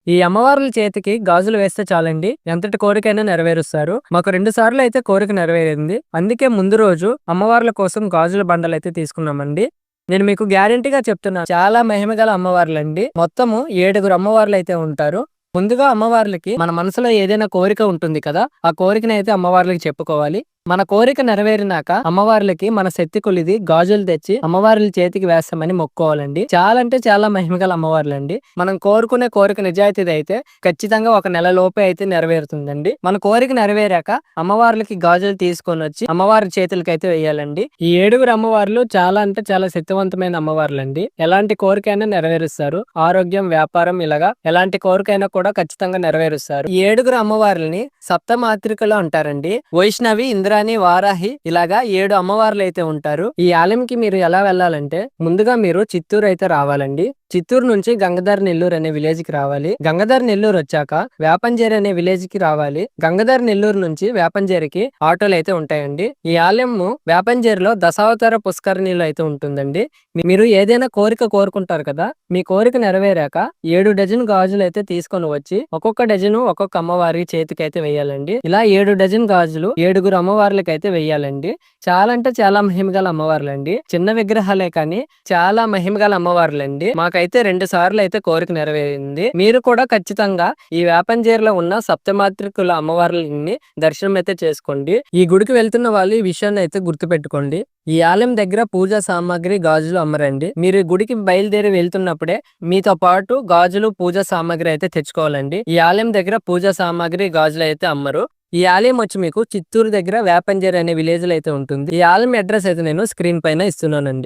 ఈ అమ్మవార్ల చేతికి గాజులు వేస్తే చాలండి ఎంతటి కోరికైనా నెరవేరుస్తారు. మాకు 2 సార్లు అయితే కోరిక నెరవేరింది. అందుకే ముందు రోజు అమ్మవార్ల కోసం గాజుల బండలైతే తీసుకున్నామండి. నేను మీకు గ్యారంటీగా చెప్తున్నాను. చాలా మహిమగల అమ్మవార్లండి. మొత్తము 7 అమ్మవార్లైతే ఉంటారు. ముందుగా అమ్మవార్లకి మన మనసులో ఏదైనా కోరిక ఉంటుంది కదా! ఆ కోరికనైతే అమ్మవార్లకి చెప్పుకోవాలి. మన కోరిక నెరవేరినాక అమ్మవార్లకి మన శక్తి కొలిది గాజులు తెచ్చి అమ్మవార్ల చేతికి వేస్తామని మొక్కుకోవాలండి. చాలా అంటే చాలా మహిమగల అమ్మవార్లండి. మనం కోరుకునే కోరిక నిజాయితీది అయితే ఖచ్చితంగా ఒక నెల లోపే అయితే నెరవేరుతుందండి. మన కోరిక నెరవేరాక అమ్మవార్లకి గాజులు తీసుకొని వచ్చి అమ్మవారి చేతులకైతే వేయాలండి. ఈ 7 అమ్మవార్లు చాలా అంటే చాలా శక్తివంతమైన అమ్మవార్లండి. ఎలాంటి కోరికైనా నెరవేరుస్తారు. ఆరోగ్యం, వ్యాపారం ఇలాగా ఎలాంటి కోరికైనా కూడా ఖచ్చితంగా నెరవేరుస్తారు. ఈ 7 అమ్మవార్లని సప్తమాత్రికలు అంటారండి. వైష్ణవి, ఇంద్రాణి, వారాహి ఇలాగా 7 అమ్మవార్లు అయితే ఉంటారు. ఈ ఆలయంకి మీరు ఎలా వెళ్ళాలంటే ముందుగా మీరు చిత్తూరు అయితే రావాలండి. చిత్తూరు నుంచి గంగధర్ నెల్లూరు అనే విలేజ్ కి రావాలి. గంగధర్ నెల్లూరు వచ్చాక వేపంజేరి అనే విలేజ్ కి రావాలి. గంగధర్ నెల్లూరు నుంచి వేపంజేరికి ఆటోలు అయితే ఉంటాయండి. ఈ ఆలయము వేపంజేరిలో దశావతార పుష్కరిణిలో అయితే ఉంటుందండి. మీరు ఏదైనా కోరిక కోరుకుంటారు కదా, మీ కోరిక నెరవేరాక 7 డజన్ గాజులు అయితే తీసుకొని వచ్చి ఒక్కొక్క డజను ఒక్కొక్క అమ్మవారి చేతికి అయితే వేయాలండి. ఇలా 7 డజన్ గాజులు 7 అమ్మవార్లకి అయితే వేయాలండి. చాలా అంటే చాలా మహిమగల అమ్మవార్లండి. చిన్న విగ్రహాలే కానీ చాలా మహిమగల అమ్మవార్లండి. మాకైతే 2 సార్లు అయితే కోరిక నెరవేరింది. మీరు కూడా ఖచ్చితంగా ఈ వేపంజేరిలో ఉన్న సప్తమాత్రికుల అమ్మవార్లని దర్శనం అయితే చేసుకోండి. ఈ గుడికి వెళ్తున్న వాళ్ళు ఈ విషయాన్ని అయితే గుర్తుపెట్టుకోండి. ఈ ఆలయం దగ్గర పూజా సామాగ్రి, గాజులు అమ్మరండి. మీరు గుడికి బయలుదేరి వెళ్తున్నప్పుడే మీతో పాటు గాజులు, పూజా సామాగ్రి అయితే తెచ్చుకోవాలండి. ఈ ఆలయం దగ్గర పూజా సామాగ్రి, గాజులు అయితే అమ్మరు. ఈ ఆలయం వచ్చి మీకు చిత్తూరు దగ్గర వేపంజేరి అనే విలేజ్ లో అయితే ఉంటుంది. ఈ ఆలయం అడ్రస్ అయితే నేను స్క్రీన్ పైన ఇస్తున్నానండి.